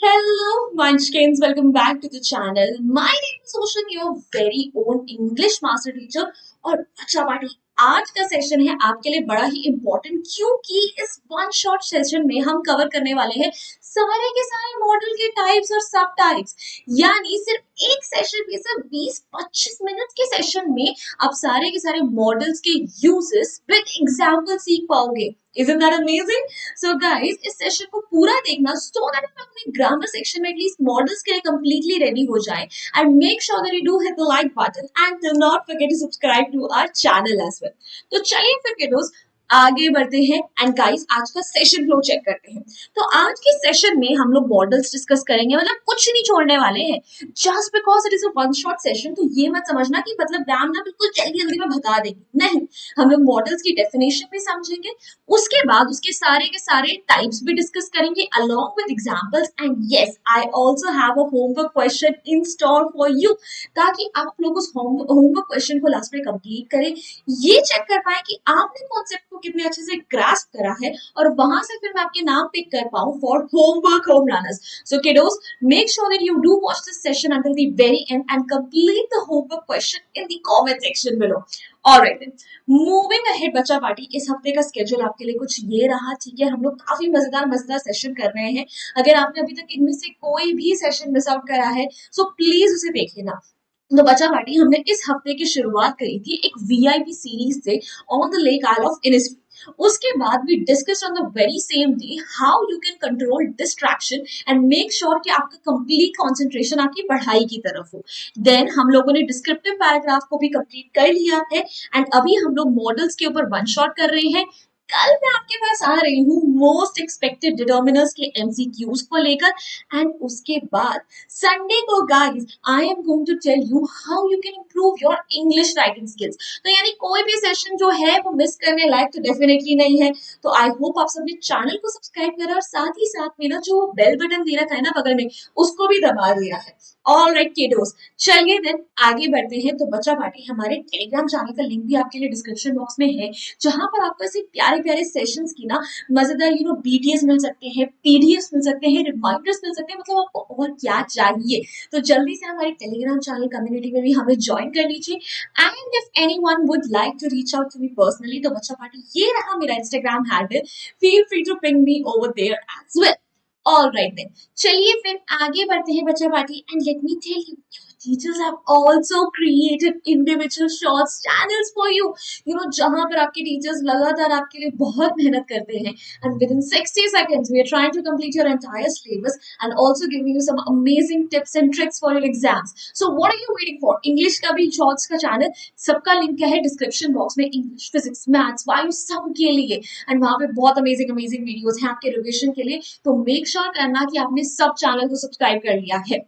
Hello, Munchkins. Welcome back to the channel. My name is Ocean, your very own English master teacher. और अच्छा party आज का session है आपके लिए बड़ा ही इम्पोर्टेंट क्योंकि इस वन शॉट सेशन में हम कवर करने वाले हैं सारे के सारे मॉडल के टाइप्स और सब टाइप्स। यानी सिर्फ एक सेशन में सिर्फ 20-25 मिनट के सेशन में आप सारे के सारे मॉडल्स के यूजेस विद एग्जांपल सीख पाओगे। Isn't that amazing? So guys, इस सेशन को पूरा देखना so that हम अपने ग्रामर सेक्शन में एटलीस्ट मॉडल्स के लिए completely ready हो जाएं and make sure that you do hit the like button and do not forget to subscribe to our channel as well. तो चलिए फिर kiddos आगे बढ़ते हैं एंड गाइस आज का सेशन फ्लो चेक करते हैं। तो आज के सेशन में हम लोग मॉडल्स डिस्कस करेंगे, मतलब कुछ नहीं छोड़ने वाले हैं। Just because it is a one shot session तो ये मत समझना कि मतलब मैम ना बिल्कुल जल्दी जल्दी में भगा देगी, नहीं। हम लोग मॉडल्स की डेफिनेशन भी समझेंगे, उसके बाद उसके सारे के सारे टाइप्स भी डिस्कस करेंगे along with examples and yes I also have a homework question in store for you ताकि आप लोग उस होमवर्क क्वेश्चन को लास्ट में कंप्लीट करें, ये चेक कर पाए कि आपने कॉन्सेप्ट को कितने अच्छे से ग्रास्प करा है और वहां से फिर मैं आपके नाम पिक कर पाऊं for homework home runners. So kiddos make sure that you do watch this session until the very end and complete the homework question in the comment section below. Alright then moving ahead बच्चा पार्टी, इस हफ्ते का schedule आपके लिए कुछ ये रहा, ठीक है। हम लोग काफी मजेदार सेशन कर रहे हैं। अगर आपने अभी तक इनमें से कोई भी सेशन मिस आउट करा है सो प्लीज उसे देख लेना। तो बच्चा पार्टी हमने इस हफ्ते की शुरुआत करी थी एक वीआईपी सीरीज से on the lake isle of Innisfree. उसके बाद we discuss on the very same day how you can control distraction and make sure कि आपका कंप्लीट कंसंट्रेशन आपकी पढ़ाई की तरफ हो। देन हम लोगों ने डिस्क्रिप्टिव पैराग्राफ को भी कंप्लीट कर लिया है एंड अभी हम लोग मॉडल्स के ऊपर वन शॉट कर रहे हैं। कल मैं आपके पास आ रही हूँ मोस्ट एक्सपेक्टेड डिटर्मिनर्स के एमसीक्यूज को लेकर एंड उसके बाद संडे को guys I am going to tell you how you can improve your English writing skills. तो यानी कोई भी सेशन जो है वो मिस करने लायक तो डेफिनेटली नहीं है। तो आई होप आप सबने चैनल को सब्सक्राइब करा और साथ ही साथ में ना जो बेल बटन दे रखा है ना बगल में उसको भी दबा दिया है। ऑल राइट किडोस, चलिए देन आगे बढ़ते हैं। तो बच्चा पार्टी हमारे टेलीग्राम चैनल का लिंक भी आपके लिए डिस्क्रिप्शन बॉक्स में है, जहां पर आपको ऐसे प्यारे प्यारे सेशंस की ना मजेदार बीटीएस मिल सकते हैं, पीडीएफ मिल सकते हैं, रिमाइंडर्स मिल सकते हैं, मतलब आपको और क्या चाहिए। तो जल्दी से हमारे टेलीग्राम चैनल कम्युनिटी में भी हमें ज्वाइन कर लीजिए and if anyone would like to reach out to me personally तो बच्चा पार्टी ये रहा मेरा Instagram handle, feel free to ping me over there as well. All right then चलिए फिर आगे बढ़ते हैं बच्चा पार्टी and let me tell you teachers have also created individual shorts channels for you, जहां पर आपके टीचर्स लगातार आपके लिए बहुत मेहनत करते हैं and within 60 seconds we are trying to complete your entire syllabus and also giving you some amazing tips and tricks for your exams. So what are you waiting for? English का भी shorts का channel सबका link है description box में, English physics maths वायु सब के लिए एंड वहां पे बहुत अमेजिंग अमेजिंग वीडियोस हैं आपके रिविजन के लिए। तो मेक श्योर करना कि आपने सब चैनल को सब्सक्राइब कर लिया है।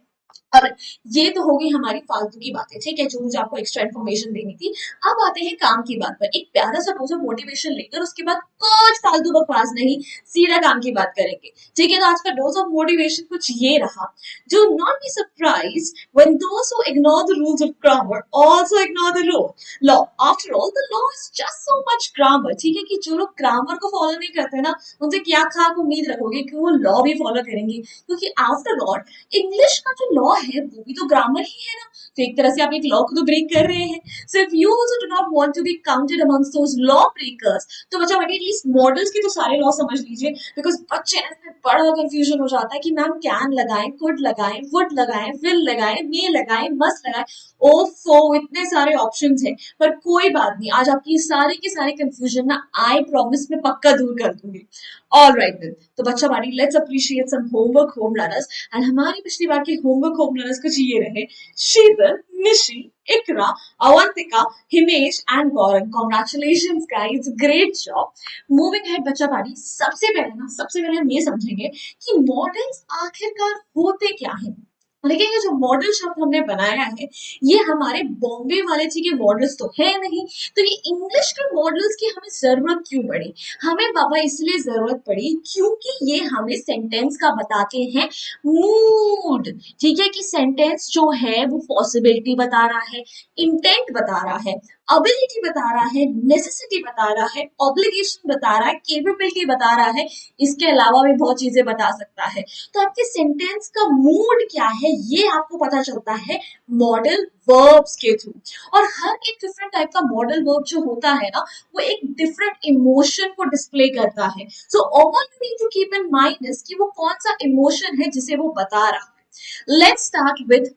और ये तो हो गई हमारी फालतू की बातें, ठीक है, जो मुझे आपको एक्स्ट्रा इन्फॉर्मेशन देनी थी। अब आते हैं काम की बात पर, एक प्यारा सा डोज ऑफ मोटिवेशन लेकर उसके बाद कुछ फालतू बकवास नहीं, सीधा काम की बात करेंगे, ठीक है। तो आज का डोज ऑफ मोटिवेशन कुछ ये रहा, do not be surprised when those who ignore the rules of grammar also ignore the law. After all the law is just so much grammar, ठीक है। कि जो लोग ग्रामर को फॉलो नहीं करते ना उनसे क्या खाक उम्मीद रखोगे कि वो लॉ भी फॉलो करेंगे, क्योंकि आफ्टर ऑल इंग्लिश का जो लॉ है वो भी तो ग्रामर ही है ना। तो एक तरह से आप एक लॉ को तो ब्रेक कर रहे हैं। So if you also do not want to be counted amongst those law breakers तो बच्चा एटलीस्ट मॉडल्स की तो सारे लॉ समझ लीजिए, बिकॉज बच्चे इसमें बड़ा कंफ्यूजन हो जाता है कि मैम कैन लगाएं, कुड लगाएं, वुड लगाएं, विल लगाएं, मे लगाएं, मस्ट लगाएं। ओफो इतने सारे ऑप्शंस हैं, पर कोई बात नहीं, आज आपकी सारे के सारे कंफ्यूजन ना आई प्रॉमिस में पक्का दूर कर दूंगी। ऑल राइट देन, तो बच्चा पार्टी let's appreciate some homework home runners and हमारी पिछली बार के होमवर्क होम रनर्स कुछ ये रहे, Sheetal, Nishi, Iqra, Avantika, Himesh and Gaurav. Congratulations guys, great job. Moving ahead बच्चा पार्टी, सबसे पहले हम ये समझेंगे कि मॉडल्स आखिरकार होते क्या हैं। लेकिन ये जो मॉडल शब्द हमने बनाया है ये हमारे बॉम्बे वाले जी के मॉडल्स तो है नहीं, तो ये इंग्लिश के मॉडल्स की हमें जरूरत क्यों पड़ी? हमें बाबा इसलिए जरूरत पड़ी क्योंकि ये हमें सेंटेंस का बताते हैं मूड, ठीक है। कि सेंटेंस जो है वो पॉसिबिलिटी बता रहा है, इंटेंट बता रहा है, अबिलिटी बता रहा है, नेसेसिटी बता रहा है, ऑब्लिगेशन बता रहा है, केपेबिलिटी बता रहा है, इसके अलावा भी बहुत चीजें बता सकता है। तो आपके सेंटेंस का मूड क्या है ये आपको पता चलता है मॉडल वर्ब्स के थ्रू। और हर एक डिफरेंट टाइप का मॉडल वर्ब जो होता है ना, वो एक डिफरेंट इमोशन को डिस्प्ले करता है। So all you need to keep in mind is कि वो कौन सा इमोशन है जिसे वो बता रहा है। Let's start with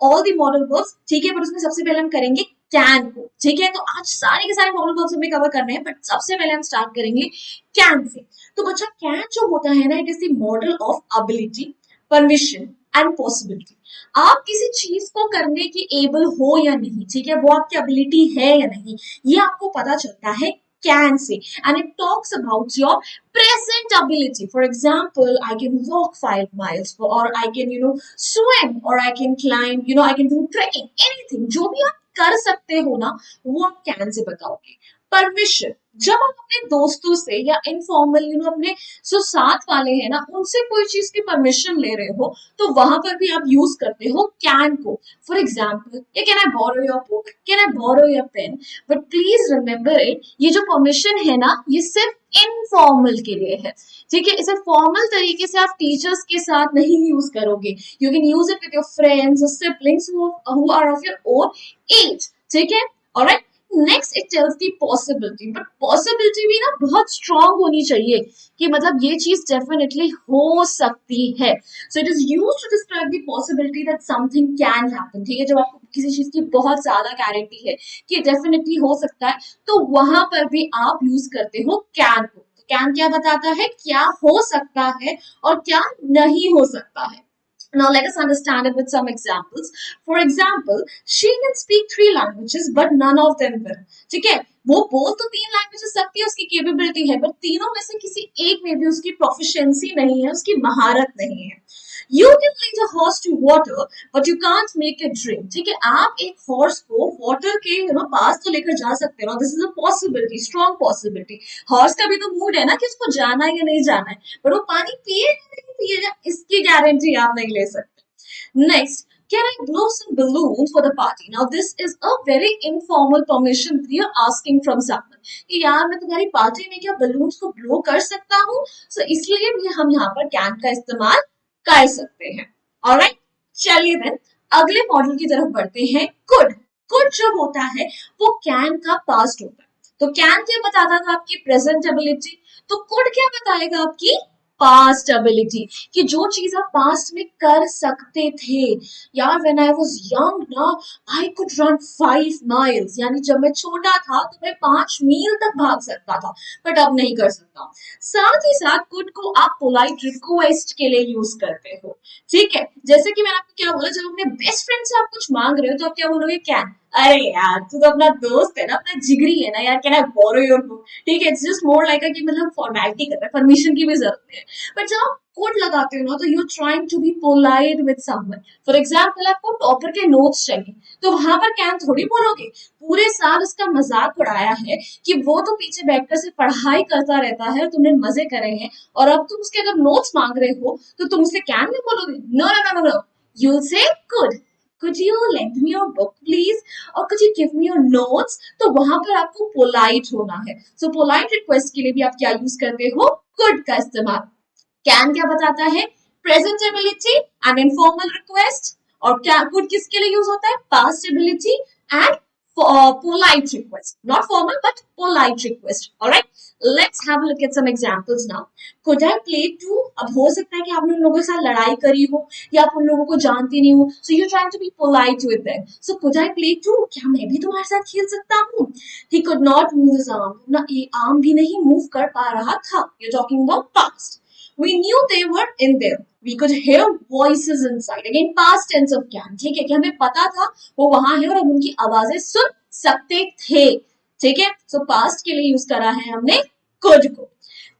all the modal verbs, ठीक है, पर उसमें सबसे पहले हम करेंगे कैन को, ठीक है। तो आज सारे के सारे मॉडल वर्ब्स हमें कवर करने हैं, बट सबसे पहले हम स्टार्ट करेंगे कैन से। तो बच्चा कैन जो होता है ना, it is the model of ability, permission and possibility. आप किसी चीज को करने की एबल हो या नहीं, ठीक है, वो आपकी एबिलिटी है या नहीं, ये आपको पता चलता है can से। and it talks about your present ability. For example, I can walk 5 miles, or I can swim, or I can climb, I can do trekking, anything जो भी आप कर सकते हो ना, वो आप can से बताओगे। परमिशन, जब आप अपने दोस्तों से या इनफॉर्मल अपने जो साथ वाले हैं ना, उनसे कोई चीज की परमिशन ले रहे हो, तो वहां पर भी आप यूज करते हो कैन को। For example, can I borrow your book, can I borrow your pen, but please remember it, ये जो परमिशन है ना, ये सिर्फ इनफॉर्मल के लिए है, ठीक है। इसे फॉर्मल तरीके से आप टीचर्स के साथ नहीं यूज करोगे। You can use it with your friends और siblings who are of your own age, ठीक है। Alright, next it tells the possibility, but possibility भी ना बहुत स्ट्रांग होनी चाहिए कि मतलब ये चीज डेफिनेटली हो सकती है। So it is used to describe the possibility that something can happen, ठीक है। जब आपको किसी चीज की बहुत ज्यादा गारंटी है कि डेफिनेटली हो सकता है, तो वहां पर भी आप यूज करते हो कैन को। तो कैन क्या बताता है, क्या हो सकता है और क्या नहीं हो सकता है। Now let us understand it with some examples. For example, she can speak 3 languages, but none of them will. ठीक है, वो बोल तो 3 लैंग्वेजेस सकती है, उसकी केपेबिलिटी है, बट तीनों में से किसी एक में भी उसकी प्रोफिशिएंसी नहीं है, उसकी महारत नहीं है। You can lead a horse to water, but you can't make it drink. ठीक है, आप एक हॉर्स को वाटर के पास तो लेकर जा सकते हो, this is a possibility, strong possibility. Horse का भी तो मूड है ना कि उसको जाना है या नहीं जाना है, पर वो पानी पिए या नहीं पिएगा, इसकी गारंटी आप नहीं ले सकते। Next, can I blow some balloons for the party? Now this is a very informal permission that you're asking from someone कि यार मैं तुम्हारी पार्टी में क्या बलून्स को ब्लो कर सकता हूँ। सो इसलिए भी हम यहाँ पर कैन का इस्तेमाल कर सकते हैं। ऑलराइट, चलिए देन अगले मॉडल की तरफ बढ़ते हैं। कुड, कुड जो होता है वो कैन का पास्ट होता है। तो कैन क्या बताता था, आपकी प्रेजेंट एबिलिटी, तो कुड क्या बताएगा, आपकी पास्ट एबिलिटी, कि जो चीज आप पास्ट में कर सकते थे। यार व्हेन आई वाज यंग ना, आई कुड रन 5 miles, यानी जब मैं छोटा था तो मैं 5 मील तक भाग सकता था, बट अब नहीं कर सकता। साथ ही साथ कुड को आप पोलाइट रिक्वेस्ट के लिए यूज करते हो, ठीक है। जैसे कि मैंने आपको क्या बोला, जब अपने बेस्ट फ्रेंड से आप कुछ मांग रहे हो तो आप क्या बोलोगे, कैन। अरे यार तू तो अपना दोस्त है ना, अपना जिगरी है ना यार, can I borrow your book, ठीक है। इट्स जस्ट मोर लाइक कि मतलब फॉर्मेलिटी कर रहा है, परमिशन की भी जरूरत नहीं है। बट जब आप कोड लगाते हो ना, तो you trying to be polite with someone. For example, आपको टॉपर के नोट्स चाहिए, तो वहां पर कैन थोड़ी बोलोगे। पूरे साल उसका मजाक उड़ाया है कि वो तो पीछे बैठकर से पढ़ाई करता रहता है, तुमने मजे करे हैं, और अब तुम उसके अगर नोट्स मांग रहे हो तो तुम उसे कैन नहीं बोलोगे। No no no no, you say could you lend me your book please, or could you give me your notes। तो वहां पर आपको पोलाइट होना है। सो पोलाइट रिक्वेस्ट के लिए भी आप क्या यूज करते हो, could का इस्तेमाल। कैन क्या बताता है, present ability and informal request. और क्या कुड किसके लिए यूज होता है, past ability and polite request, not formal but polite request. All right, let's have a look at some examples now. Could I play too? अब हो सकता है कि आपने उन लोगों के साथ लड़ाई करी हो या आप उन लोगों को जानती नहीं हो, so you're trying to be polite with them. So could I play too? क्या मैं भी तुम्हारे साथ खेल सकता हूँ? He could not move his arm. ना ये आर्म भी नहीं मूव कर पा रहा था. You're talking about past. We knew they were in there. We could hear voices inside. Again, past tense of can. ठीक है, कि हमें पता था वो वहां है और हम उनकी आवाजें सुन सकते थे, ठीक है। सो पास्ट के लिए यूज करा है हमने could को।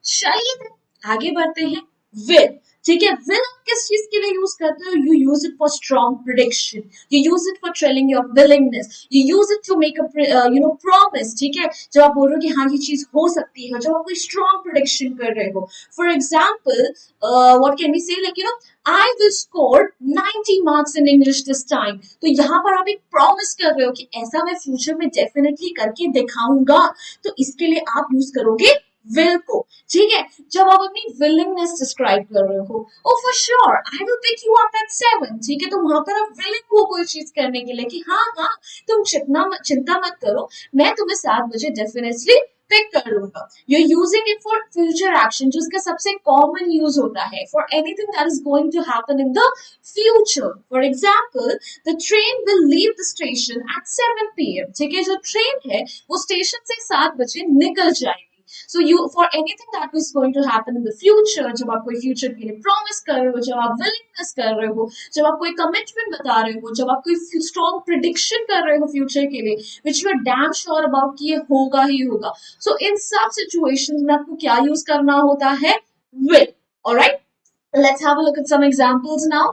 चलिए आगे बढ़ते हैं। will। ठीक है, will आप किस चीज के लिए यूज करते हो? You use it for strong prediction, you use it for telling your willingness, you use it to make a promise. ठीक है, जब आप बोल रहे हो कि हाँ ये चीज हो सकती है, जब आप कोई स्ट्रॉन्ग प्रिडिक्शन कर रहे हो। For example what can we say, like I will score 90 marks in English this time. तो यहाँ पर आप एक प्रॉमिस कर रहे हो कि ऐसा मैं फ्यूचर में डेफिनेटली करके दिखाऊंगा, तो इसके लिए आप यूज करोगे विल को। ठीक है, जब आप अपनी विलिंगनेस डिस्क्राइब कर रहे हो, oh for sure I will pick you up at 7। ठीक है, तो वहां पर आप विलिंग हो कोई चीज करने के लिए कि हाँ हाँ तुम चिंता मत करो, मैं तुम्हें 7 बजे डेफिनेटली पिक कर लूंगा। You using it for future action, जो इसका सबसे कॉमन यूज होता है for anything that is going to happen in the future. For example, the train will leave the station at 7 p.m। ठीक है, जो ट्रेन है वो स्टेशन से 7 बजे निकल जाएगी। So you, for anything that is going to happen in the future, जब आप कोई फ्यूचर के लिए प्रॉमिस कर रहे हो, जब आप विलिंगनेस कर रहे हो, जब आप कोई कमिटमेंट बता रहे हो, जब आप कोई स्ट्रॉन्ग प्रिडिक्शन कर रहे हो फ्यूचर के लिए, which you are damn sure about कि ये होगा ही होगा, सो इन सब सिचुएशंस में आपको क्या यूज करना होता है? Will. Alright, let's have a look at some examples now.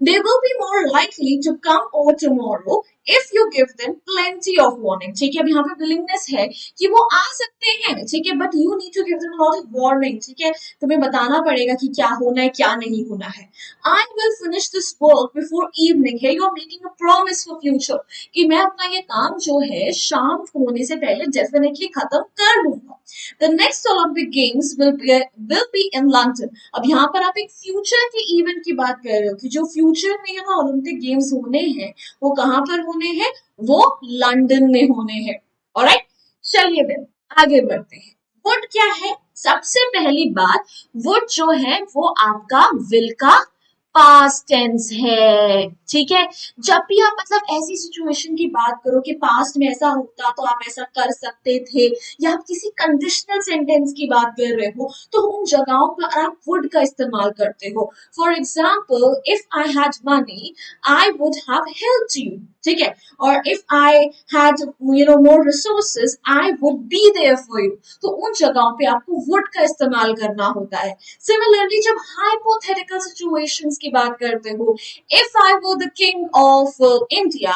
They will be more likely to come over tomorrow if you give them plenty of warning। ठीक है, अब यहाँ पे willingness है कि वो आ सकते हैं, ठीक है, but you need to give them a lot of warning। ठीक है, तुम्हें बताना पड़ेगा कि क्या होना है क्या नहीं होना है। I will finish this work before evening। Here you are making a promise for future कि मैं अपना ये काम जो है शाम होने से पहले डेफिनेटली खत्म कर लूंगा। The next Olympic Games will be in London। अब यहाँ पर आप एक फ्यूचर के इवेंट की बात कर रहे हो कि जो फ्यूचर में यहाँ ओलंपिक गेम्स होने हैं वो कहाँ पर होने हैं? वो लंदन में होने हैं। ऑलराइट, चलिए फिर आगे बढ़ते हैं। वुड क्या है? सबसे पहली बात, वुड जो है वो आपका विल का पास्ट टेंस है। ठीक है, जब भी आप मतलब ऐसी सिचुएशन की बात करो कि पास्ट में ऐसा होता तो आप ऐसा कर सकते थे, या आप किसी कंडीशनल सेंटेंस की बात कर रहे हो, तो उन जगहों पर आप वुड का इस्तेमाल करते हो। For example, if I had money I would have helped you. ठीक है, और if I had more resources I would be there for you. तो उन जगहों पे आपको वुड का इस्तेमाल करना होता है। सिमिलरली, जब हाइपोथेटिकल सिचुएशंस की बात करते हो, if I were the king of India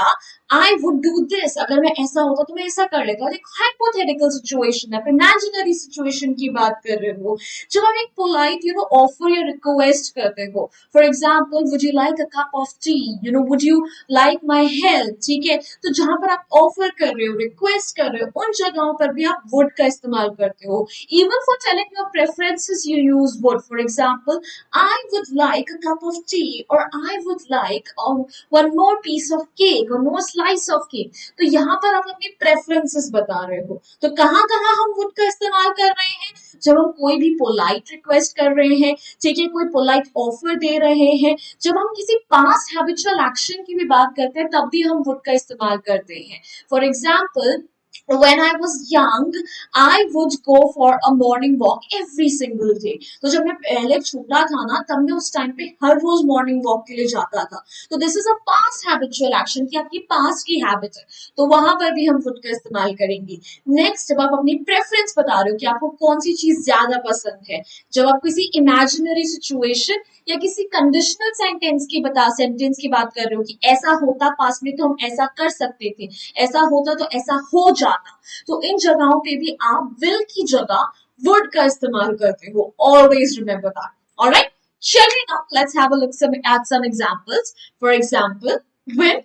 I would do this. अगर मैं ऐसा होता तो मैं ऐसा कर लेता। एक हाइपोथेटिकल सिचुएशन है, इमेजिनरी सिचुएशन की बात कर रहे हो। जब आप एक पोलाइट ऑफर या रिक्वेस्ट करते हो, for example, would you like a cup of T, would you like my help. ठीक है, तो जहां पर आप ऑफर कर रहे हो, रिक्वेस्ट कर रहे हो, उन जगहों पर भी आप वुड का इस्तेमाल करते हो। Even for telling your preferences you use would. For example, I would like a cup of tea, or I would like one more piece of cake or more slice of cake। तो यहाँ पर आप अपनी preferences बता रहे हो। तो कहाँ कहाँ हम वुड का इस्तेमाल कर रहे हैं? जब हम कोई भी पोलाइट रिक्वेस्ट कर रहे हैं, ठीक है, कोई पोलाइट ऑफर दे रहे हैं, जब हम किसी पास्ट हैबिचुअल एक्शन की भी बात करते हैं तब भी हम वुड का इस्तेमाल करते हैं। For example, when I was young, I would go for a morning walk every single day। तो जब मैं पहले छोटा था ना, तब मैं उस टाइम पे हर रोज मॉर्निंग वॉक के लिए जाता था। तो this is a past habitual action कि आपकी पास्ट की हैबिट है, तो वहां पर भी हम वुड का इस्तेमाल करेंगे। नेक्स्ट, जब आप अपनी प्रेफरेंस बता रहे हो कि आपको कौन सी चीज ज्यादा पसंद है, जब आप किसी इमेजिनरी सिचुएशन या किसी कंडीशनल सेंटेंस की बात कर रहे हो कि ऐसा होता पास्ट में तो हम ऐसा कर सकते थे, ऐसा होता तो ऐसा हो जाता, तो इन जगहों पे भी आप विल की जगह वुड का इस्तेमाल करते हो। Always remember that. ऑलराइट, चलिए now let's have a look at some examples। For example, when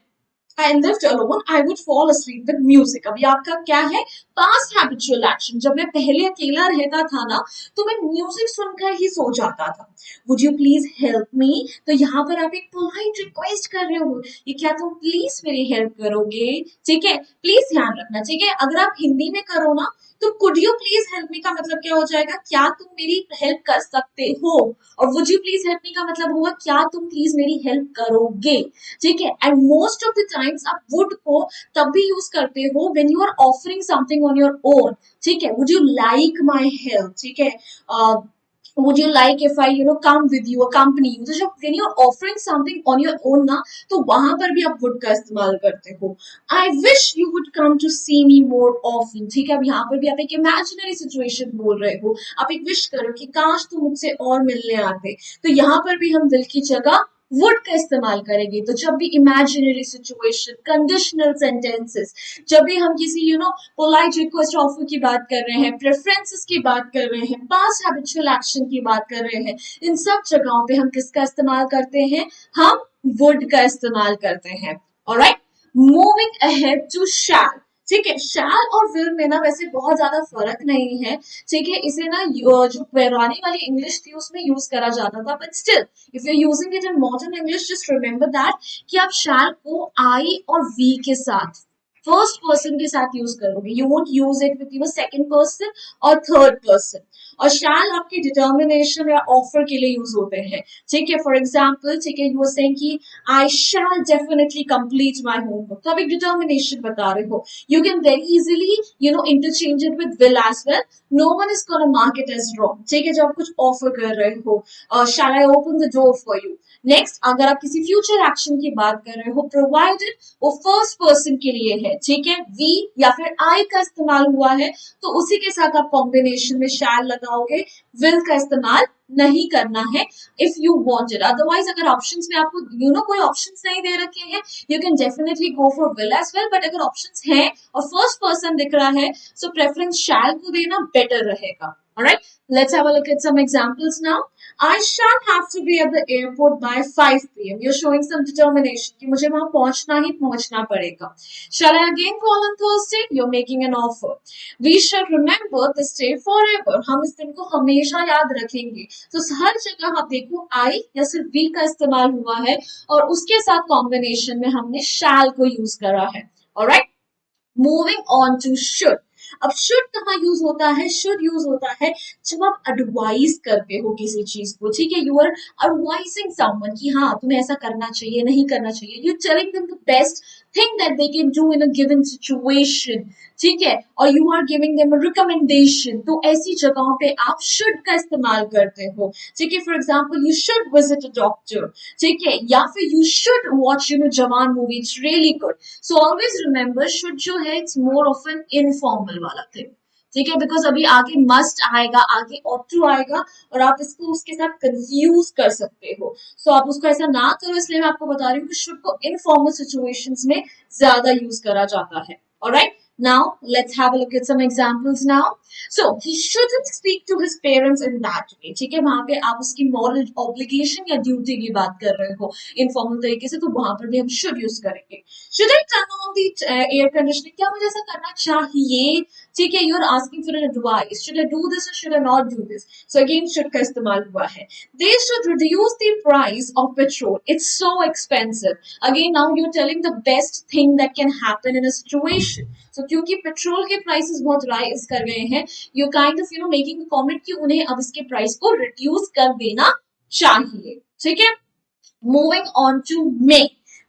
I lived alone, I would fall asleep with music। अभी आपका क्या है? Past habitual action. जब मैं पहले अकेला रहता था ना, तो मैं म्यूजिक सुनकर ही सो जाता था। Would you please help me? तो यहाँ पर आप एक पोलाइट रिक्वेस्ट कर रहे हो, ये क्या तुम प्लीज मेरी हेल्प करोगे? ठीक है, प्लीज ध्यान रखना। ठीक है, अगर आप हिंदी में करो ना, तो could you please help me का मतलब क्या हो जाएगा? क्या तुम मेरी हेल्प कर सकते हो? और would you please help me का मतलब होगा क्या तुम प्लीज मेरी हेल्प करोगे? ठीक है, and most of the times आप वुड को तब भी यूज करते हो when you are offering something on your own. ठीक है, would you like my help? ठीक है, would you like if I come with you accompany you, तो जब when you're offering something on your own ना, तो वहां पर भी आप would का इस्तेमाल करते हो. I wish you would come to see me more often. ठीक है, अब यहाँ पर भी आप एक imaginary situation बोल रहे हो, आप एक विश करो कि काश तुम मुझसे और मिलने आते, तो यहाँ पर भी हम विल की जगह वुड का इस्तेमाल करेंगे. तो जब भी इमेजिनरी सिचुएशन, कंडीशनल सेंटेंसेस, जब भी हम किसी पोलाइट रिक्वेस्ट ऑफर की बात कर रहे हैं, प्रेफरेंसेस की बात कर रहे हैं, पास्ट हैबिचुअल एक्शन की बात कर रहे हैं, इन सब जगहों पे हम किसका इस्तेमाल करते हैं? हम वुड का इस्तेमाल करते हैं. ऑलराइट, मूविंग अहेड टू शैल. ठीक है, शैल और विल में ना वैसे बहुत ज्यादा फर्क नहीं है. ठीक है, इसे ना जो पुरानी वाली इंग्लिश थी उसमें यूज करा जाता था, but still if you using it in modern English, just remember that कि आप शैल को आई और वी के साथ, फर्स्ट पर्सन के साथ यूज करोगे. You won't use it with second person और थर्ड पर्सन. और शैल आपकी डिटर्मिनेशन या ऑफर के लिए यूज होते हैं. ठीक है, फॉर एग्जाम्पल, ठीक है, यू आर सेइंग कि आई शैल डेफिनेटली कंप्लीट माई होमवर्क, तो आप एक डिटर्मिनेशन बता रहे हो. You can very easily, interchange it with will as well. No one is gonna mark it as wrong. ठीक है, जब आप कुछ ऑफर कर रहे हो, shall I open the door for you? Next, अगर आप किसी फ्यूचर एक्शन की बात कर रहे हो, प्रोवाइडेड वो फर्स्ट पर्सन के लिए है, ठीक है, वी या फिर आई का इस्तेमाल हुआ है, तो उसी के साथ आप कॉम्बिनेशन में शैल लगाओगे, विल का इस्तेमाल नहीं करना है if you want it. Otherwise अगर ऑप्शंस में आपको कोई ऑप्शंस नहीं दे रखे हैं, you can definitely go for will as well. But अगर ऑप्शंस हैं और फर्स्ट पर्सन दिख रहा है, सो प्रेफरेंस शैल को देना बेटर रहेगा. Alright, let's have a look at some examples now. I shall have to be at the airport by 5 p.m. You're showing some determination कि मुझे वहां पहुंचना ही पहुंचना पड़ेगा. Shall I again call on Thursday? You're making an offer. We shall remember this day forever. हम इस दिन को हमेशा याद रखेंगे. तो हर जगह आप देखो I या सिर्फ we का इस्तेमाल हुआ है और उसके साथ कॉम्बिनेशन में हमने shall को यूज करा है. Alright, moving on to should. अब शुड कहाँ यूज होता है? शुड यूज होता है जब आप एडवाइज करते हो किसी चीज को. ठीक है, यू आर एडवाइजिंग समवन कि हाँ तुम्हें ऐसा करना चाहिए, नहीं करना चाहिए. You telling them the best thing that they can do in a given situation. ठीक है, और you are giving them a recommendation. तो ऐसी जगहों पे आप शुड का इस्तेमाल करते हो. ठीक है, for example, you should visit a doctor. ठीक है, या फिर यू शुड वॉच जवान movie, it's really good. So always remember, should जो है it's more of an informal वाला थिंग. ठीक है, बिकॉज अभी आगे मस्ट आएगा, आगे ऑट टू आएगा और आप इसको उसके साथ कंफ्यूज कर सकते हो. सो आप उसको ऐसा ना करो, इसलिए मैं आपको बता रही हूँ कि शुड को इनफॉर्मल सिचुएशंस में ज्यादा यूज करा जाता है. Alright, now let's have a look at some examples now. So he shouldn't speak to his parents in that way. ठीक है, वहां पे आप उसकी moral obligation या duty की बात कर रहे हो इनफॉर्मल तरीके से, तो वहां पर भी हम should यूज करेंगे. Should I turn on the air conditioning? क्या मुझे ऐसा करना चाहिए? ठीक है, you're asking for an advice. Should I do this or should I not do this? So again should का इस्तेमाल हुआ है. They should reduce the price of petrol. It's so expensive. Again now you're telling the best thing that can happen in a situation. So क्योंकि petrol के prices बहुत rise कर गए हैं, you kind of making comment कि उन्हें अब इसके प्राइस को रिड्यूस कर देना चाहिए. ठीक है, मूविंग ऑन टू मे.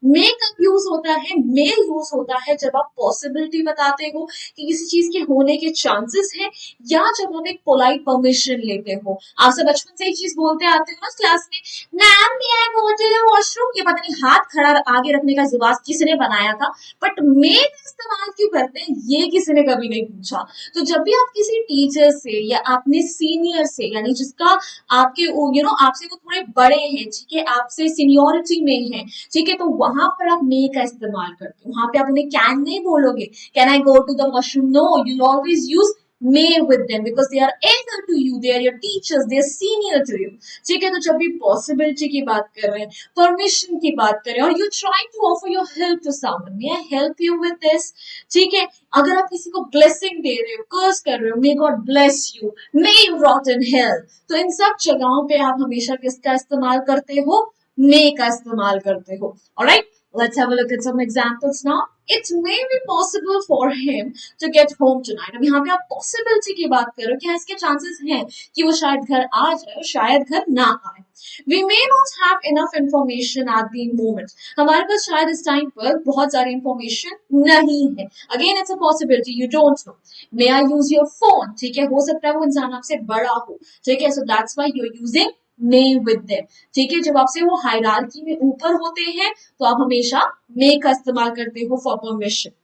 मे कब यूज होता है? मे यूज होता है जब आप पॉसिबिलिटी बताते हो कि किसी चीज के होने के चांसेस हैं, या जब आप एक पोलाइट परमिशन लेते हो. आप सब बचपन से ही चीज बोलते आते हो ना क्लास में, ma'am may I go to the washroom. ये पता नहीं हाथ खड़ा आगे रखने का रिवाज किसने बनाया था, बट मे का इस्तेमाल क्यों करते हैं ये किसी ने कभी नहीं पूछा. तो जब भी आप किसी टीचर से या अपने सीनियर से, यानी जिसका आपके आपसे वो थोड़े बड़े हैं, ठीक है, आपसे सीनियोरिटी में है, ठीक है, तो वहां पर आप मे का इस्तेमाल करते हो. वहां पे आप उन्हें कैन नहीं बोलोगे, can I go to the washroom. No, you always use may with them because they are elder to you, they are your teachers, they are senior to you. ठीक है, तो जब भी पॉसिबिलिटी की बात कर रहे हैं, परमिशन की बात कर रहे हैं, और you try to offer your help to someone, may I help you with this. ठीक है, अगर आप किसी को ब्लेसिंग दे रहे हो, कर्स कर रहे हो, may God bless you, may you rot in hell, तो इन सब जगहों पे आप हमेशा किसका इस्तेमाल करते हो? मे का इस्तेमाल करते हो. Alright, Let's have a look at some examples now. It may be possible for him to get home tonight. अब यहाँ पे आप possibility की बात करो, क्या इसके chances हैं कि वो शायद घर आ जाए, शायद घर ना आए. We may not have enough information at the moment. हमारे पास शायद इस टाइम पर बहुत सारी information नहीं है. Again, it's a possibility. You don't know. May I use your phone? ठीक है, हो सकता है वो इंसान आपसे बड़ा हो. ठीक है, so that's why you're using may with them. ठीक है, जब आपसे वो हायरार्की में ऊपर होते हैं तो आप हमेशा may का इस्तेमाल करते हो for permission.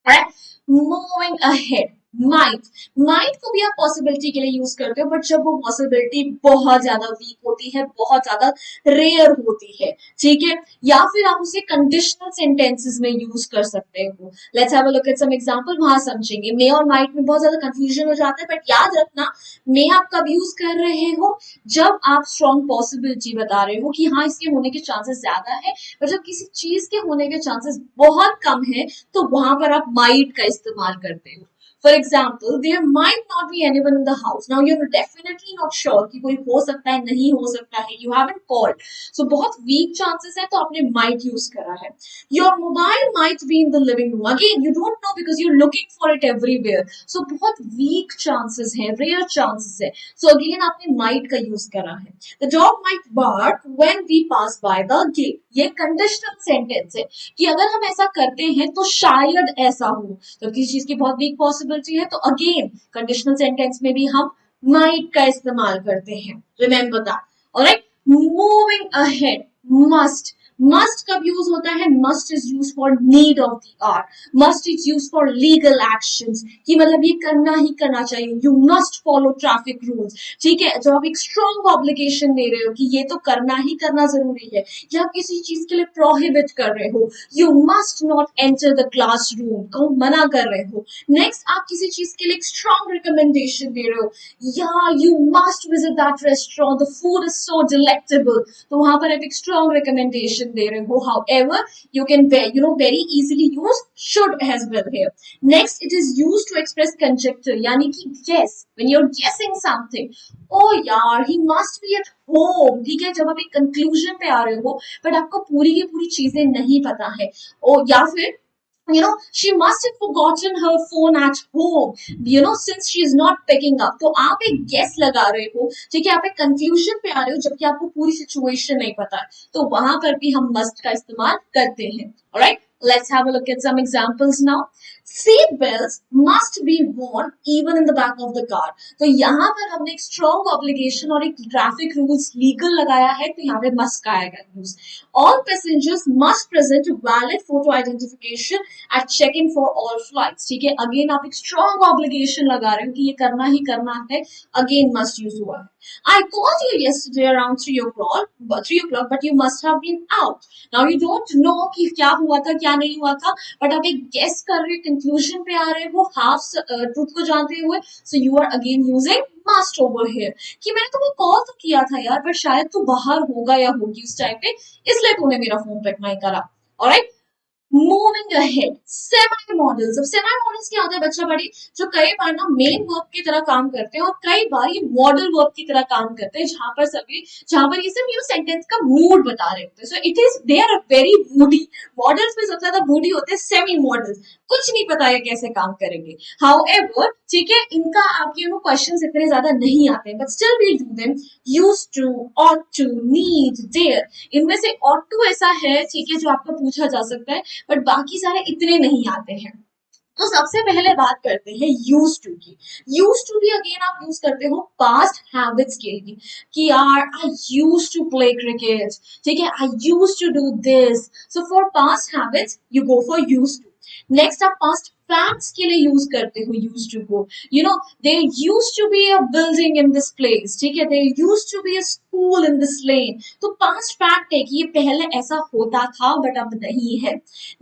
Alright, moving ahead. Might को भी आप पॉसिबिलिटी के लिए यूज करते हो, बट जब वो पॉसिबिलिटी बहुत ज्यादा वीक होती है, बहुत ज्यादा रेयर होती है. ठीक है, या फिर आप उसे कंडीशनल सेंटेंसेस में यूज कर सकते हो. Let's have a look at some example, वहां समझेंगे. मे और माइट में बहुत ज्यादा कंफ्यूजन हो जाता है, बट याद रखना मे आप कब यूज कर रहे हो, जब आप स्ट्रॉन्ग पॉसिबिलिटी बता रहे हो कि हाँ इसके होने के चांसेस ज्यादा है, पर जब किसी चीज के होने के चांसेस बहुत कम है तो वहां पर आप माइट का इस्तेमाल करते हो. For example, there might not be anyone in the house. Now you're definitely not sure कि कोई हो सकता है, नहीं हो सकता है. You haven't called. So बहुत weak chances है तो आपने might use करा है. Your mobile might be in the living room. Again, you don't know because you're looking for it everywhere. So बहुत weak chances है, rare chances है. So again आपने might का use करा है. The dog might bark when we pass by the gate. ये conditional sentence है कि अगर हम ऐसा करते हैं तो शायद ऐसा हो. तो किसी चीज की बहुत वीक पॉसिबिलिटी है तो अगेन कंडीशनल सेंटेंस में भी हम माइट का इस्तेमाल करते हैं. Remember that. Alright, moving ahead. Must. Must कब यूज होता है? Must is use for need of the hour. Must is use for legal actions, कि मतलब ये करना ही करना चाहिए. You must follow traffic rules. ठीक है, जब आप एक स्ट्रॉन्ग ऑब्लिगेशन दे रहे हो कि ये तो करना ही करना जरूरी है, या किसी चीज के लिए प्रोहिबिट कर रहे हो, you must not enter the classroom, को मना कर रहे हो. नेक्स्ट, आप किसी चीज के लिए एक स्ट्रॉन्ग रिकमेंडेशन दे रहे हो, या you must visit that restaurant, the food is so delectable, तो वहां पर आप एक स्ट्रॉन्ग रिकमेंडेशन दे रहे हो. However, you can very easily use should as well here. Next, it is used to express conjecture, यानी कि guess. When you're guessing something, oh यार he must be at home. ठीक है, जब आप एक कंक्लूजन पे आ रहे हो बट आपको पूरी की पूरी चीजें नहीं पता है, या फिर she must have forgotten her phone at home, since she is not picking up. तो आप एक guess लगा रहे हो, ठीक है, आप एक conclusion पे आ रहे हो जबकि आपको पूरी situation नहीं पता है, तो वहां पर भी हम must का इस्तेमाल करते हैं. Alright, let's have a look at some examples now. Seat belts must be worn even in the back of the car. तो यहाँ पर हमने एक strong obligation और एक traffic rules legal लगाया है, तो यहाँ पे must का आएगा use. All passengers must present valid photo identification at check-in for all flights. ठीक है, अगेन आप एक strong obligation लगा रहे हो कि ये करना ही करना है, अगेन must use हुआ है. I called you yesterday around 3 o'clock, but you must have been out. Now you don't know कि क्या हुआ था क्या नहीं हुआ था, but आप एक guess कर रहे हो, conclusion पे आ रहे हो, half truth को जानते हुए, so you are again using must over here. कि मैंने तुम्हें कॉल तो किया था यार, पर शायद तू बाहर होगा या होगी उस टाइम पे, इसलिए तूने मेरा फोन पिक नहीं करा. Alright, moving ahead. Semi models. अब सेमी मॉडल्स क्या होता है बच्चा बड़ी, जो कई बार ना मेन वर्ब की तरह काम करते हैं और कई बार ये मॉडल वर्ब की तरह काम करते हैं, जहां पर ये सिर्फ सेंटेंस का मूड बता रहे होते हैं. So it is they are very moody. Models में सबसे ज्यादा मूडी होते हैं सेमी मॉडल्स, कुछ नहीं पता है कैसे काम करेंगे. हाउएवर, ठीक है, इनका आपके क्वेश्चंस इतने ज्यादा नहीं आते हैं, but still we do them. Used to, ought to, need, dare, इनमें से ऑट टू ऐसा है, ठीक है, जो आपको पूछा जा सकता है, बट बाकी सारे इतने नहीं आते हैं. तो सबसे पहले बात करते हैं यूज टू की. यूज टू भी अगेन आप यूज करते हो पास्ट हैबिट्स के लिए, कि यार I used to play cricket, ठीक है, I used to do this. So for past habits you go for used to. Next, आप पास्ट फैक्ट्स के लिए यूज करते हो यूज टू को. There used to be a building in this place, ठीक है, there used to be a school in this लेन. तो past fact है कि ये पहले ऐसा होता था बट अब नहीं है.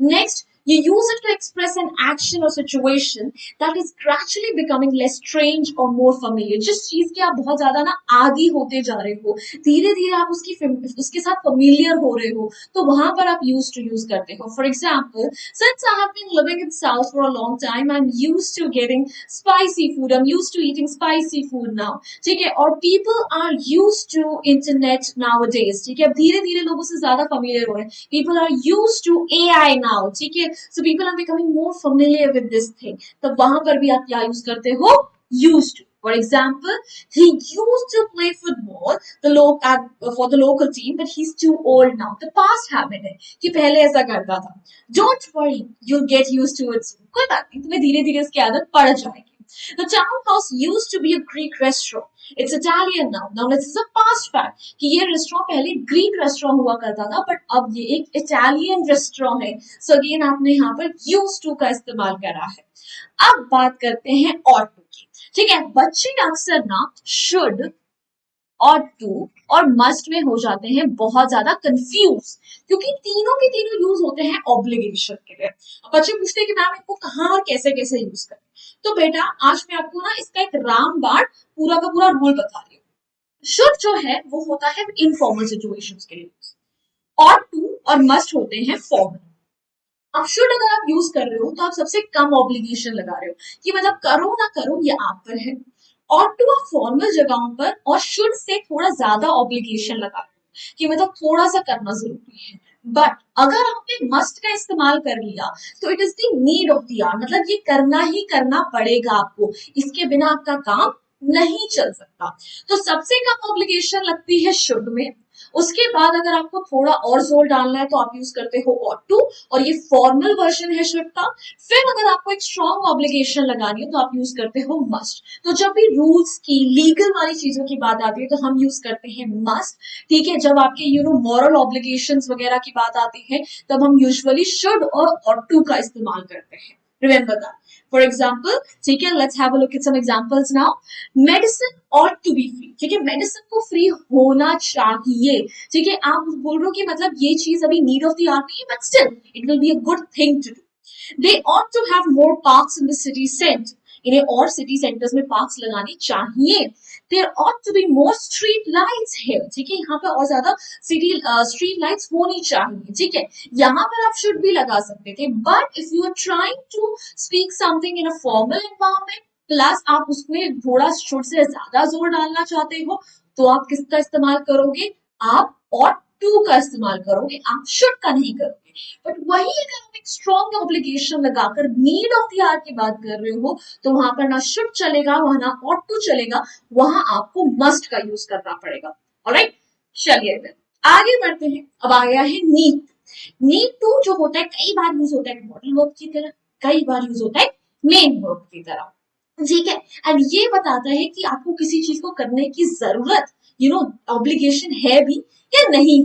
Next, You use it to express an action or situation that is gradually becoming less strange or more familiar. जिस चीज के आप बहुत ज्यादा ना आदी होते जा रहे हो, धीरे धीरे आप उसके साथ familiar हो रहे हो, तो वहां पर आप used to use करते हो. For example, since I have been living in South for a long time, I'm used to getting spicy food. I'm used to eating spicy food now. ठीक है, और people are used to internet nowadays. ठीक है, अब धीरे धीरे लोग उससे ज्यादा familiar हो रहे हैं. People are used to AI now. ठीक है, so people are becoming more familiar with this thing. तब वहां पर भी आप क्या यूज करते हो? Used to. For example, he used to play football for the local team, but he's too old now. The past habit है कि पहले ऐसा करता था. Don't worry, you'll get used to it soon. कोई बात नहीं, तुम्हें धीरे धीरे इसकी आदत पड़ जाएगी. The townhouse used to be a Greek restaurant. It's Italian now. Now this is a past fact कि ये रेस्टोरेंट पहले ग्रीक रेस्टोरेंट हुआ करता था, बट अब ये एक इटालियन रेस्टोरेंट है. सो अगेन आपने यहाँ पर used to का इस्तेमाल करा है. अब बात करते हैं ought to की. ठीक है, बच्चे अक्सर ना should, ought to और must में हो जाते हैं बहुत ज्यादा कंफ्यूज, क्योंकि तीनों के तीनों यूज होते हैं ऑब्लिगेशन के लिए. बच्चे पूछते हैं कि मैम इनको कहाँ और कैसे कैसे यूज करें. तो बेटा आज मैं आपको ना इसका एक रामबाण पूरा का पूरा रूल बता रही हूँ. शुड जो है वो होता है इनफॉर्मल सिचुएशंस के लिए, ought to और must होते हैं फॉर्मल. अब शुड अगर आप यूज कर रहे हो तो आप सबसे कम ऑब्लिगेशन लगा रहे हो कि मतलब करो ना करो ये आप पर है. ought to आप फॉर्मल जगहों पर और शुड से थोड़ा ज्यादा ऑब्लिगेशन लगा रहे हो कि मतलब थोड़ा सा करना जरूरी है. बट अगर आपने मस्ट का इस्तेमाल कर लिया तो it is the need of the hour, मतलब ये करना ही करना पड़ेगा आपको, इसके बिना आपका काम नहीं चल सकता. तो सबसे कम ऑब्लिगेशन लगती है शुड में. उसके बाद अगर आपको थोड़ा और जोर डालना है तो आप यूज करते हो ought to, और ये फॉर्मल वर्जन है शुड का. फिर अगर आपको एक स्ट्रॉन्ग ऑब्लिगेशन लगानी है तो आप यूज करते हो मस्ट. तो जब भी रूल्स की लीगल वाली चीजों की बात आती है तो हम यूज करते हैं मस्ट. ठीक है, जब आपके मॉरल ऑब्लिगेशंस वगैरह की बात आती है तब हम यूजुअली शुड और ought to का इस्तेमाल करते हैं. Remember that. For example, ठीक है, let's have a look at some examples now. Medicine ought to be free. ठीक है, मेडिसिन को फ्री होना चाहिए. ठीक है, आप बोल रहे हो कि मतलब ये चीज अभी नीड ऑफ द आवर नहीं है, but still it will be a good thing to do. They ought to have more parks in the city center. इन्हें और सिटी सेंटर्स में पार्क्स लगाने चाहिए. There ought to be more street lights here. ठीक है, यहाँ पे और ज्यादा स्ट्रीट लाइट्स होनी चाहिए. ठीक है, यहाँ पर आप should भी लगा सकते थे, but if you are trying to speak something in a formal environment plus आप उसमें थोड़ा should से ज्यादा जोर डालना चाहते हो तो आप किसका इस्तेमाल करोगे? आप ought to का इस्तेमाल करोगे, आप should का नहीं करोगे. बट वही अगर आप एक स्ट्रॉन्ग ऑब्लिगेशन लगाकर नीड ऑफ द आवर की बात कर रहे हो तो वहां पर ना शुड चलेगा, वहां ना ought to चलेगा, वहां आपको मस्ट का यूज करना पड़ेगा. ऑलराइट, चलिए फिर आगे बढ़ते हैं. अब आ गया है नीड. नीड टू जो होता है कई बार यूज होता है मॉडल वर्ब की तरह, कई बार यूज होता है मेन वर्ब की तरह. ठीक है, एंड ये बताता है कि आपको किसी चीज को करने की जरूरत ऑब्लिगेशन है भी या नहीं.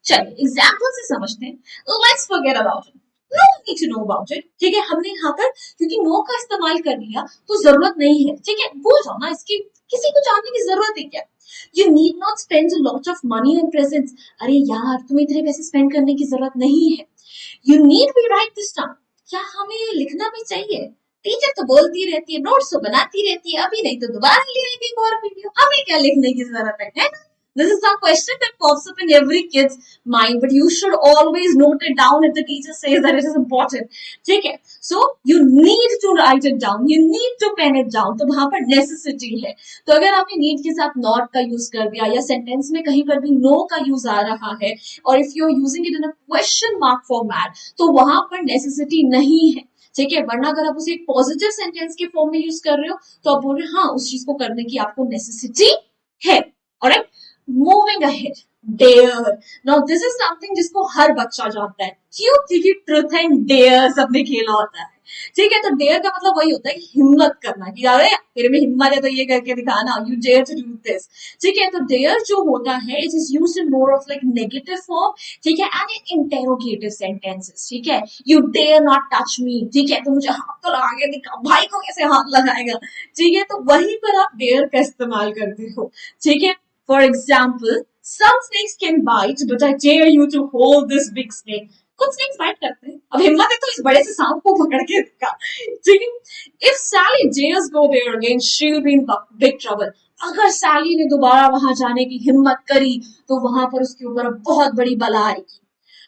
चलिए एग्जाम्पल से समझते हैं. Let's forget about it. No need to know about it. ठीक है, हमने यहाँ पर क्योंकि नो का इस्तेमाल कर लिया तो जरूरत नहीं है. ठीक है, भूल जाओ ना, इसकी किसी को जानने की जरूरत है क्या? You need not spend a lot of money on presents. अरे यार तुम्हें इतने पैसे स्पेंड करने की जरूरत नहीं है. You need be right this time. क्या हमें लिखना भी चाहिए? टीचर तो बोलती रहती है, नोट्स तो बनाती रहती है, अभी नहीं तो दोबारा ले लेंगे एक और वीडियो, हमें क्या लिखने की जरूरत है ना? This is a question that pops up in every kid's mind, but you should always note it down if the teacher says that it is important. ठीक है, so you need to write it down, you need to pen it down. तो वहां पर necessity है. तो अगर आपने need के साथ not का यूज कर दिया या सेंटेंस में कहीं पर भी no का यूज आ रहा है और if you are using it in a question mark format तो वहां पर necessity नहीं है. ठीक है, वरना अगर आप उसे एक पॉजिटिव सेंटेंस के फॉर्म में यूज कर रहे हो तो आप बोल रहे हो हाँ उस चीज को करने की आपको नेसेसिटी है. Alright, moving ahead. Dare. Now this is something जिसको हर बच्चा जानता है. क्यों? क्योंकि ट्रुथ एंड डेयर सबने खेला होता है. ठीक है, तो डेयर का मतलब वही होता है हिम्मत करना कि अरे तेरे में हिम्मत है तो ये करके दिखाना, you dare to do this. ठीक है, तो डेयर जो होता है it is used in more of like negative form. ठीक है, एंड इन इंटेरोगेटिव सेंटेंसेस. ठीक है, you dare not touch me. ठीक है, तो मुझे हाथ तो लगा के दिखा, भाई को कैसे हाथ लगाएगा. ठीक है, तो वहीं पर आप डेयर का इस्तेमाल करते हो. ठीक है, for example some snakes can bite, but I dare you to hold this big snake. कुछ स्नेक्स बाइट करते हैं, अब हिम्मत है तो इस बड़े से सांप को पकड़ के देखा, ठीक है। If Sally dares go there again she will be in big trouble. अगर सैली ने दोबारा वहां जाने की हिम्मत करी तो वहां पर उसके ऊपर बहुत बड़ी बला आएगी।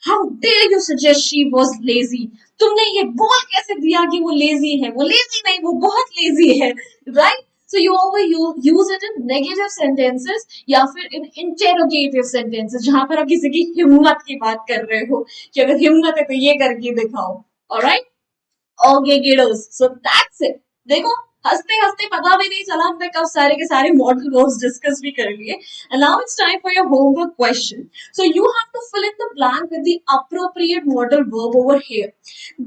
How dare you suggest she was lazy. तुमने ये बोल कैसे दिया कि वो लेजी है, वो लेजी नहीं, वो बहुत लेजी है, right. So you always use it in negative sentences या फिर in interrogative sentences जहां पर आप किसी की हिम्मत की बात कर रहे हो कि अगर हिम्मत है तो ये करके दिखाओ। alright, okay kiddos, so that's it। देखो, हंसते हंसते पता भी नहीं चला हमने कब सारे के सारे मॉडल वर्ब्स डिस्कस भी कर लिए। And now it's time for your homework question. So you have to fill in the blank with the appropriate modal verb over here।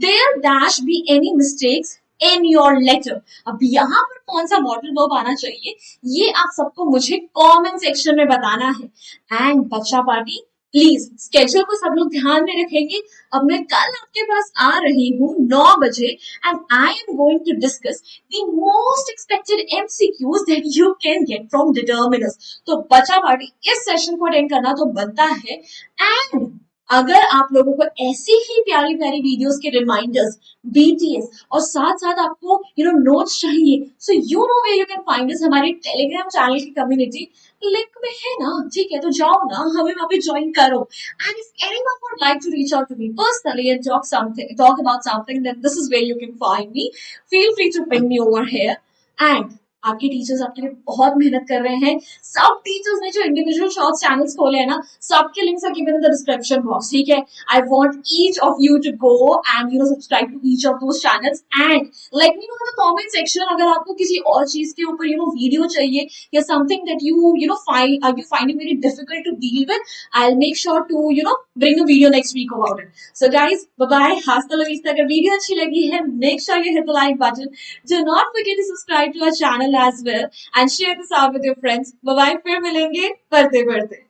There dash be any mistakes in your letter। अब यहाँ पर कौन सा modal verb आना चाहिए ये आप सबको मुझे कमेंट सेक्शन में बताना है। एंड बच्चा पार्टी प्लीज स्केड्यूल को सब लोग ध्यान में रखेंगे। अब मैं कल आपके पास आ रही हूँ 9 बजे and I am going to discuss the most expected MCQs that you can get from determiners. तो बच्चा पार्टी इस सेशन को अटेंड करना तो बनता है। एंड अगर आप लोगों को ऐसी ही प्यारी प्यारी वीडियोस के रिमाइंडर्स, बीटीएस और साथ साथ आपको नोट्स चाहिए, so you know way you can find us. हमारी टेलीग्राम चैनल की कम्युनिटी लिंक में है ना, ठीक है, तो जाओ ना, हमें वहां पे ज्वाइन करो। And if anyone would like to reach out to me personally and talk about something, then this is where you can find me. Feel free to ping me over here. And आपके teachers आपके लिए बहुत मेहनत कर रहे हैं। सब teachers ने जो इंडिविजुअल शॉर्ट्स चैनल्स खोले हैं ना, सबके links are given in the description box, ठीक है। I want each of you to go and subscribe to each of those channels and let me know in the comment section अगर आपको किसी और चीज के ऊपर वीडियो चाहिए या something that you find very difficult to deal with. I will make sure to bring a video next week about it। So guys, bye bye, hasta la vista। अगर वीडियो अच्छी लगी है make sure you hit the like button। Do not forget to subscribe to our channel as well and share this out with your friends। bye bye, फिर मिलेंगे पढ़ते पढ़ते।